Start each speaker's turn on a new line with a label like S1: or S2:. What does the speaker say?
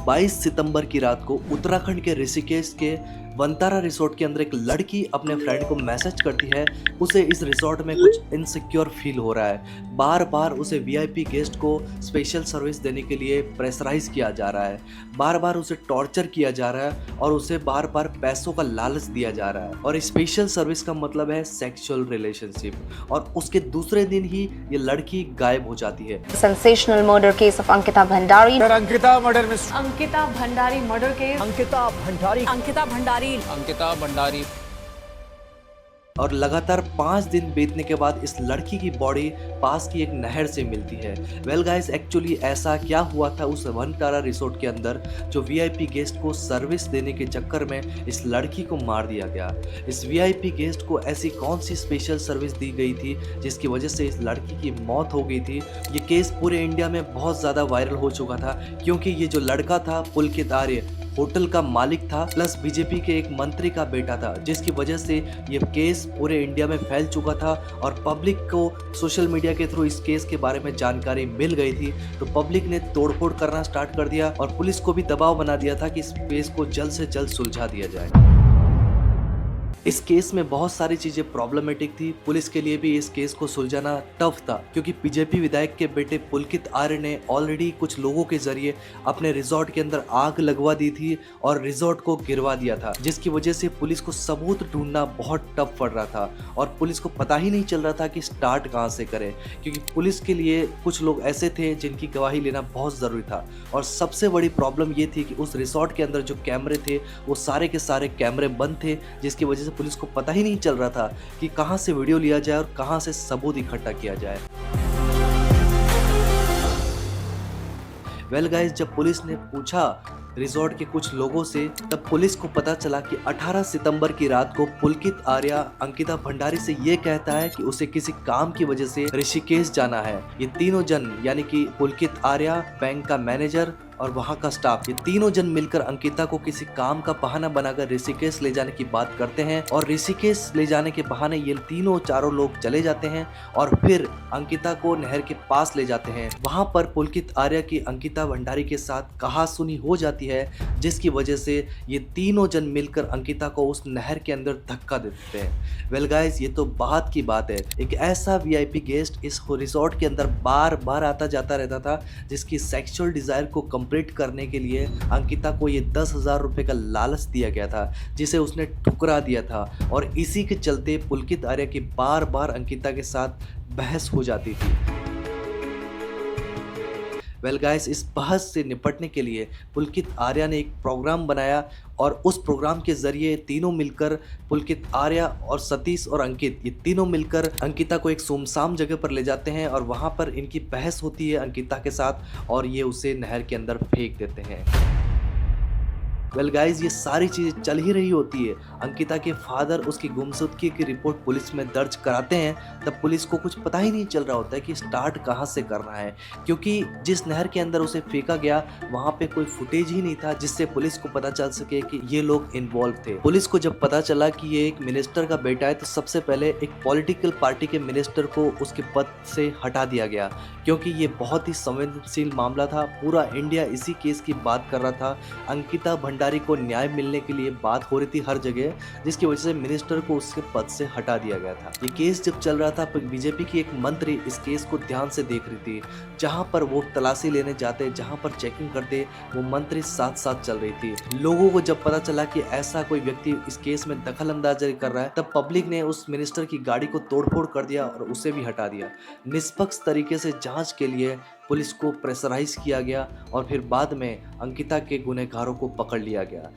S1: 22 सितंबर की रात को उत्तराखंड के ऋषिकेश के वनतारा रिसोर्ट के अंदर एक लड़की अपने फ्रेंड को मैसेज करती है। उसे इस रिसोर्ट में कुछ इनसिक्योर फील हो रहा है। बार बार उसे वीआईपी गेस्ट को स्पेशल सर्विस देने के लिए प्रेशराइज किया जा रहा है। बार बार उसे टॉर्चर किया जा रहा है और उसे बार बार पैसों का लालच दिया जा रहा है। और स्पेशल सर्विस का मतलब है सेक्सुअल रिलेशनशिप। और उसके दूसरे दिन ही ये लड़की गायब हो जाती है।
S2: Sensational murder case of Ankita Bhandari.
S3: Ankita murder में
S4: अंकिता भंडारी मर्डर केस।
S3: अंकिता भंडारी
S1: और लगातार 5 दिन बीतने के बाद इस लड़की की बॉडी पास की एक नहर से मिलती है। वेल गाइस, एक्चुअली ऐसा क्या हुआ था उस वनतारा रिसोर्ट के अंदर जो वीआईपी गेस्ट को सर्विस देने के चक्कर में इस लड़की को मार दिया गया। इस वीआईपी गेस्ट को ऐसी कौन सी स्पेशल सर्विस दी गई थी जिसकी वजह से इस लड़की की मौत हो गई थी। ये केस पूरे इंडिया में बहुत ज़्यादा वायरल हो चुका था क्योंकि ये जो लड़का था पुलकित आर्य होटल का मालिक था, प्लस बीजेपी के एक मंत्री का बेटा था, जिसकी वजह से ये केस पूरे इंडिया में फैल चुका था। और पब्लिक को सोशल मीडिया के थ्रू इस केस के बारे में जानकारी मिल गई थी, तो पब्लिक ने तोड़फोड़ करना स्टार्ट कर दिया और पुलिस को भी दबाव बना दिया था कि इस केस को जल्द से जल्द सुलझा दिया जाए। इस केस में बहुत सारी चीजें प्रॉब्लमेटिक थी। पुलिस के लिए भी इस केस को सुलझाना टफ था क्योंकि बीजेपी विधायक के बेटे पुलकित आर्य ने ऑलरेडी कुछ लोगों के जरिए अपने रिजॉर्ट के अंदर आग लगवा दी थी और रिजॉर्ट को गिरवा दिया था, जिसकी वजह से पुलिस को सबूत ढूंढना बहुत टफ पड़ रहा था और पुलिस को पता ही नहीं चल रहा था कि स्टार्ट कहां से करें, क्योंकि पुलिस के लिए कुछ लोग ऐसे थे जिनकी गवाही लेना बहुत जरूरी था। और सबसे बड़ी प्रॉब्लम ये थी कि उस रिसॉर्ट के अंदर जो कैमरे थे वो सारे के सारे कैमरे बंद थे, जिसकी वजह से पुलिस को पता ही नहीं चल रहा था कि कहां से वीडियो लिया जाए और कहां से सबूत इकट्ठा किया जाए। वेल गाइस, जब पुलिस ने पूछा रिजॉर्ट के कुछ लोगों से, तब पुलिस को पता चला कि 18 सितंबर की रात को पुलकित आर्य अंकिता भंडारी से ये कहता है कि उसे किसी काम की वजह से ऋषिकेश जाना है। ये तीनों जन यानी कि पुलकित आर्य, बैंक का मैनेजर और वहाँ का स्टाफ, ये तीनों जन मिलकर अंकिता को किसी काम का बहाना बनाकर ऋषिकेश ले जाने की बात करते हैं। और ऋषिकेश ले जाने के बहाने ये तीनों चारों लोग चले जाते हैं और फिर अंकिता को नहर के पास ले जाते हैं। वहाँ पर पुलकित आर्य की अंकिता भंडारी के साथ कहासुनी हो जाती है, जिसकी वजह से ये तीनों जन मिलकर अंकिता को उस नहर के अंदर धक्का दे देते हैं। वेल गाइस, ये तो बात की बात है, एक ऐसा वीआईपी गेस्ट इस रिसोर्ट के अंदर बार बार आता जाता रहता था जिसकी सेक्सुअल डिजायर को कंप्लीट करने के लिए अंकिता को ये 10,000 रुपए का लालच दिया गया था, जिसे उसने ठुकरा दिया था। और इसी के चलते पुलकित आर्य की बार बार अंकिता के साथ बहस हो जाती थी। वेल गाइस, इस बहस से निपटने के लिए पुलकित आर्य ने एक प्रोग्राम बनाया और उस प्रोग्राम के जरिए तीनों मिलकर, पुलकित आर्य और सतीश और अंकित, ये तीनों मिलकर अंकिता को एक सुनसान जगह पर ले जाते हैं और वहां पर इनकी बहस होती है अंकिता के साथ और ये उसे नहर के अंदर फेंक देते हैं। वेल गाइस, ये सारी चीजें चल ही रही होती है। अंकिता के फादर उसकी गुमशुदगी की रिपोर्ट पुलिस में दर्ज कराते हैं, तब पुलिस को कुछ पता ही नहीं चल रहा होता है कि स्टार्ट कहां से करना है, क्योंकि जिस नहर के अंदर उसे फेंका गया वहां पे कोई फुटेज ही नहीं था जिससे पुलिस को पता चल सके कि ये लोग इन्वॉल्व थे। पुलिस को जब पता चला कि ये एक मिनिस्टर का बेटा है, तो सबसे पहले एक पॉलिटिकल पार्टी के मिनिस्टर को उसके पद से हटा दिया गया, क्योंकि ये बहुत ही संवेदनशील मामला था। पूरा इंडिया इसी केस की बात कर रहा था। अंकिता भंडारी को न्याय मिलने के लिए बात हो रही थी हर जगह, जिसकी वजह से मिनिस्टर को उसके पद से हटा दिया गया था। ये केस जब चल रहा था, बीजेपी की एक मंत्री इस केस को ध्यान से देख रही थी। जहां पर वो तलाशी लेने जाते, जहां पर चेकिंग करते, वो मंत्री साथ साथ चल रही थी। लोगों को जब पता चला कि ऐसा कोई व्यक्ति इस केस में दखल अंदाजी कर रहा है, तब पब्लिक ने उस मिनिस्टर की गाड़ी को तोड़फोड़ कर दिया और उसे भी हटा दिया। निष्पक्ष तरीके से जांच के लिए पुलिस को प्रेशराइज किया गया और फिर बाद में अंकिता के गुनहगारों को पकड़ लिया गया।